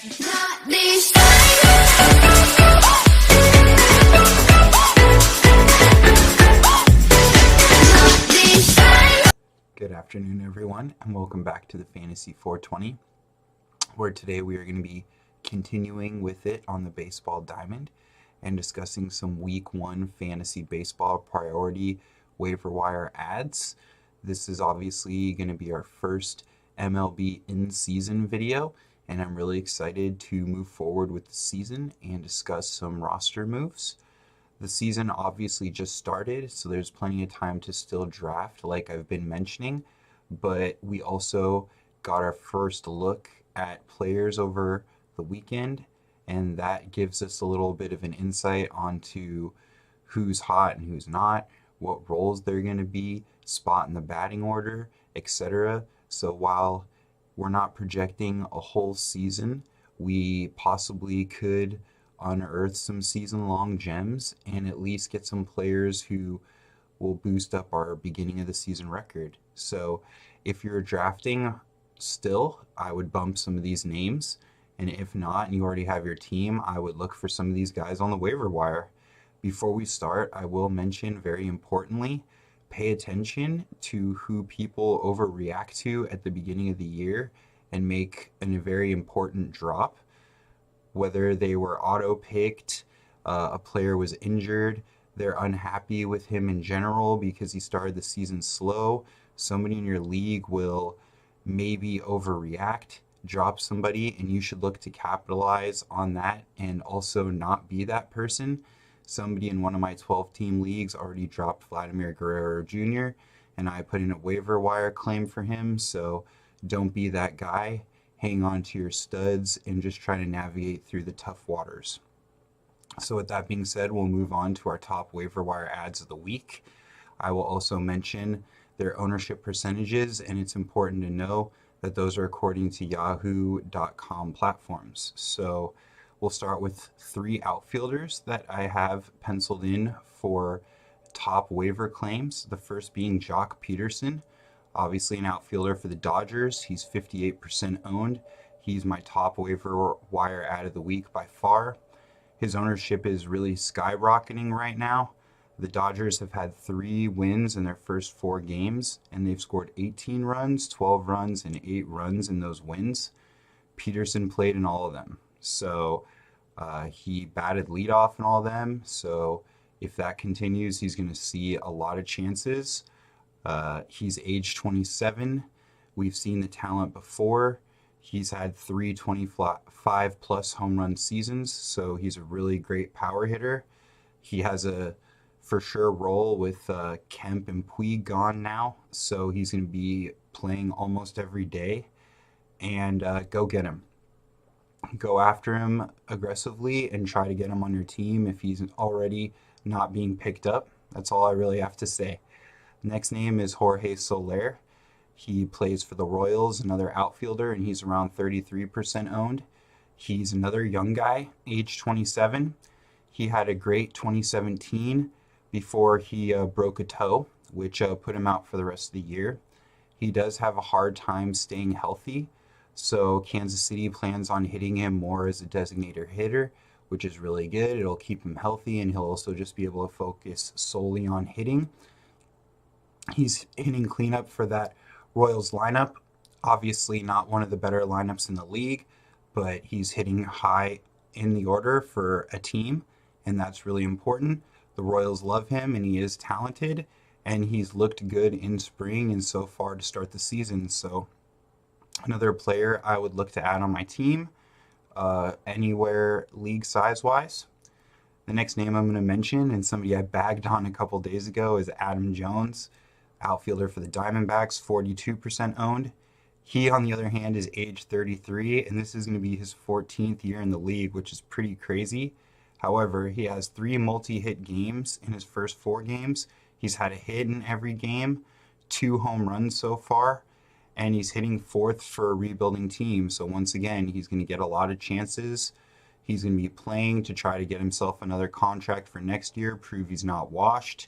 Good afternoon, everyone, and welcome back to the Fantasy 420, where today we are going to be continuing with it on the baseball diamond and discussing some Week 1 fantasy baseball priority waiver wire ads. This is obviously going to be our first MLB in-season video, and I'm really excited to move forward with the season and discuss some roster moves. The season obviously just started, so there's plenty of time to still draft, like I've been mentioning, but we also got our first look at players over the weekend, and that gives us a little bit of an insight onto who's hot and who's not, what roles they're going to be, spot in the batting order, etc. So while we're not projecting a whole season, we possibly could unearth some season-long gems and at least get some players who will boost up our beginning of the season record. So if you're drafting still, I would bump some of these names, and if not and you already have your team, I would look for some of these guys on the waiver wire. Before we start, I will mention very importantly, pay attention to who people overreact to at the beginning of the year and make a very important drop. Whether they were auto-picked, a player was injured, they're unhappy with him in general because he started the season slow, somebody in your league will maybe overreact, drop somebody, and you should look to capitalize on that and also not be that person. Somebody in one of my 12-team leagues already dropped Vladimir Guerrero Jr., and I put in a waiver wire claim for him, so don't be that guy. Hang on to your studs and just try to navigate through the tough waters. So with that being said, we'll move on to our top waiver wire ads of the week. I will also mention their ownership percentages, and it's important to know that those are according to yahoo.com platforms. So we'll start with 3 outfielders that I have penciled in for top waiver claims. The first being Jock Peterson. Obviously an outfielder for the Dodgers. He's 58% owned. He's my top waiver wire ad of the week by far. His ownership is really skyrocketing right now. The Dodgers have had 3 wins in their first 4 games, and they've scored 18 runs, 12 runs, and 8 runs in those wins. Peterson played in all of them. So he batted leadoff in all of them. So if that continues, he's going to see a lot of chances. He's age 27. We've seen the talent before. He's had 3 25-plus home run seasons, so he's a really great power hitter. He has a for sure role with Kemp and Puig gone now, so he's going to be playing almost every day. And go get him. Go after him aggressively and try to get him on your team if he's already not being picked up. That's all I really have to say. Next name is Jorge Soler. He plays for the Royals, another outfielder, and he's around 33% owned. He's another young guy, age 27. He had a great 2017 before he broke a toe, which put him out for the rest of the year. He does have a hard time staying healthy, so Kansas City plans on hitting him more as a designated hitter, which is really good. It'll keep him healthy, and he'll also just be able to focus solely on hitting. He's hitting cleanup for that Royals lineup. Obviously not one of the better lineups in the league, but he's hitting high in the order for a team, and that's really important. The Royals love him, and he is talented, and he's looked good in spring and so far to start the season. So another player I would look to add on my team, anywhere league size-wise. The next name I'm going to mention, and somebody I bagged on a couple days ago, is Adam Jones. Outfielder for the Diamondbacks, 42% owned. He, on the other hand, is age 33, and this is going to be his 14th year in the league, which is pretty crazy. However, he has 3 multi-hit games in his first 4 games. He's had a hit in every game, 2 home runs so far, and he's hitting 4th for a rebuilding team. So once again, he's going to get a lot of chances. He's going to be playing to try to get himself another contract for next year, prove he's not washed.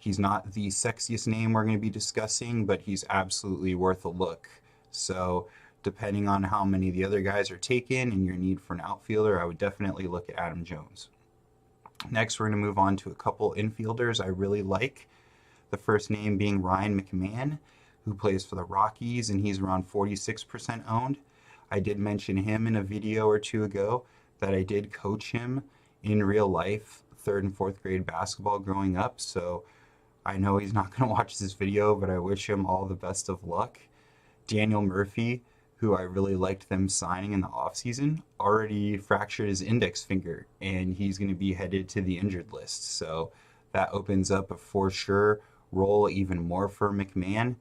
He's not the sexiest name we're going to be discussing, but he's absolutely worth a look. So depending on how many of the other guys are taken and your need for an outfielder, I would definitely look at Adam Jones. Next, we're going to move on to a couple infielders I really like. The first name being Ryan McMahon, who plays for the Rockies, and he's around 46% owned. I did mention him in a video or two ago that I did coach him in real life, 3rd and 4th grade basketball growing up, so I know he's not going to watch this video, but I wish him all the best of luck. Daniel Murphy, who I really liked them signing in the offseason, already fractured his index finger, and he's going to be headed to the injured list, so that opens up a for sure role even more for McMahon.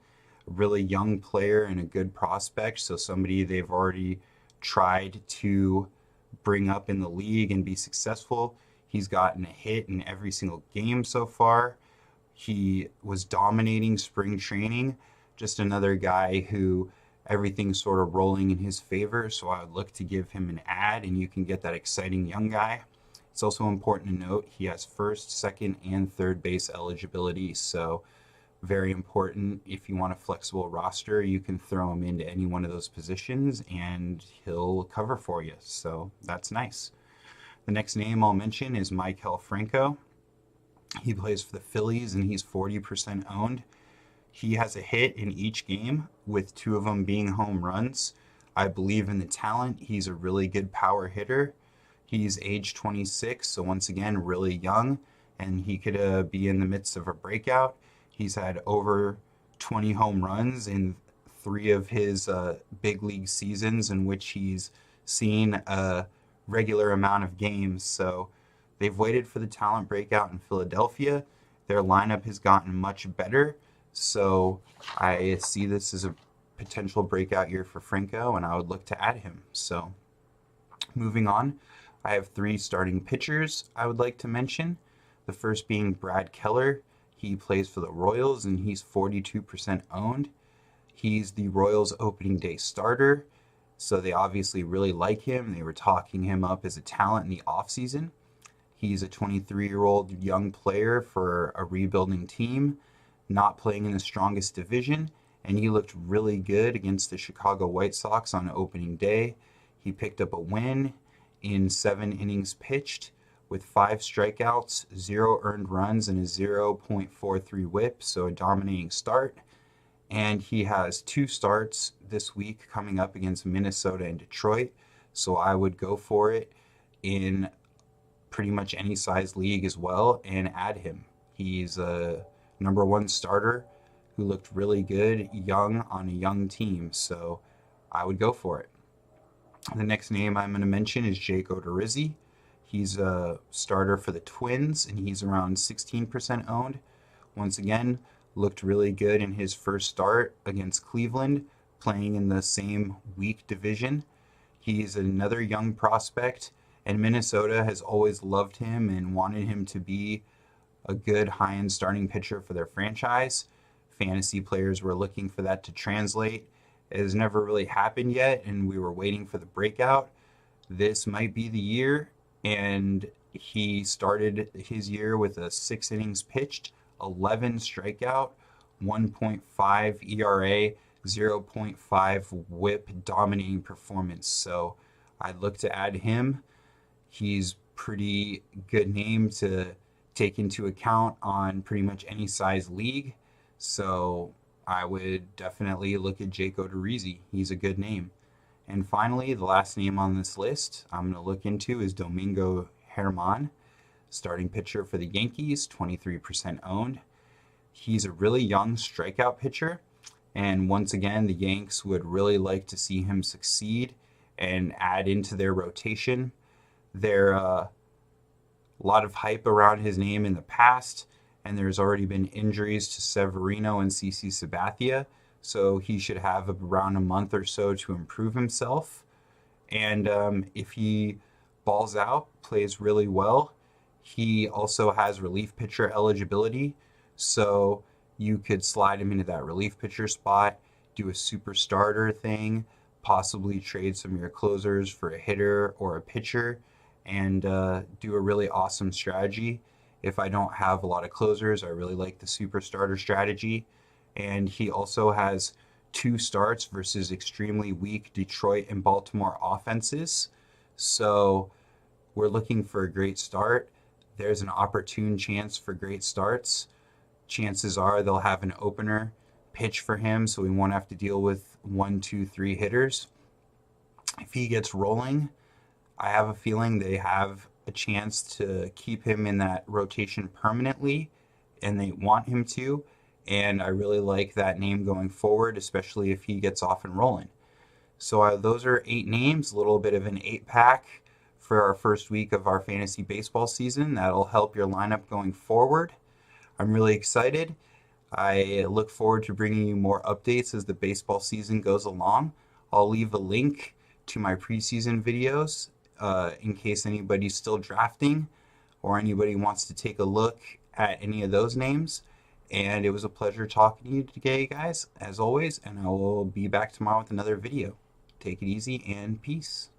A really young player and a good prospect, so somebody they've already tried to bring up in the league and be successful. He's gotten a hit in every single game so far. He was dominating spring training. Just another guy who everything's sort of rolling in his favor, so I would look to give him an ad, and you can get that exciting young guy. It's also important to note he has first, second, and third base eligibility, so very important. If you want a flexible roster, you can throw him into any one of those positions and he'll cover for you, so that's nice. The next name I'll mention is Maikel Franco. He plays for the Phillies and he's 40% owned. He has a hit in each game, with 2 of them being home runs. I believe in the talent. He's a really good power hitter. He's age 26, so once again, really young, and he could be in the midst of a breakout. He's had over 20 home runs in 3 of his big league seasons in which he's seen a regular amount of games. So they've waited for the talent breakout in Philadelphia. Their lineup has gotten much better. So I see this as a potential breakout year for Franco, and I would look to add him. So moving on, I have 3 starting pitchers I would like to mention. The first being Brad Keller. He plays for the Royals, and he's 42% owned. He's the Royals opening day starter, so they obviously really like him. They were talking him up as a talent in the offseason. He's a 23-year-old young player for a rebuilding team, not playing in the strongest division, and he looked really good against the Chicago White Sox on opening day. He picked up a win in 7 innings pitched with 5 strikeouts, 0 earned runs, and a 0.43 whip, so a dominating start. And he has 2 starts this week coming up against Minnesota and Detroit, so I would go for it in pretty much any size league as well and add him. He's a number 1 starter who looked really good, young on a young team, so I would go for it. The next name I'm going to mention is Jake Odorizzi. He's a starter for the Twins, and he's around 16% owned. Once again, looked really good in his first start against Cleveland, playing in the same weak division. He's another young prospect, and Minnesota has always loved him and wanted him to be a good high-end starting pitcher for their franchise. Fantasy players were looking for that to translate. It has never really happened yet, and we were waiting for the breakout. This might be the year, and he started his year with a 6 innings pitched, 11 strikeout, 1.5 ERA, 0.5 whip, dominating performance. So I'd look to add him. He's pretty good name to take into account on pretty much any size league. So I would definitely look at Jake Odorizzi. He's a good name. And finally, the last name on this list I'm going to look into is Domingo Germán, starting pitcher for the Yankees, 23% owned. He's a really young strikeout pitcher, and once again, the Yanks would really like to see him succeed and add into their rotation. There a lot of hype around his name in the past, and there's already been injuries to Severino and CC Sabathia, so he should have around a month or so to improve himself. And if he balls out, plays really well, he also has relief pitcher eligibility, so you could slide him into that relief pitcher spot, do a super starter thing, possibly trade some of your closers for a hitter or a pitcher, and do a really awesome strategy. If I don't have a lot of closers, I really like the super starter strategy. And he also has 2 starts versus extremely weak Detroit and Baltimore offenses. So we're looking for a great start. There's an opportune chance for great starts. Chances are they'll have an opener pitch for him, so we won't have to deal with 1, 2, 3 hitters. If he gets rolling, I have a feeling they have a chance to keep him in that rotation permanently, and they want him to. And I really like that name going forward, especially if he gets off and rolling. So those are 8 names, a little bit of an 8-pack for our first week of our fantasy baseball season. That'll help your lineup going forward. I'm really excited. I look forward to bringing you more updates as the baseball season goes along. I'll leave a link to my preseason videos in case anybody's still drafting or anybody wants to take a look at any of those names. And it was a pleasure talking to you today, guys, as always, and I will be back tomorrow with another video. Take it easy and peace.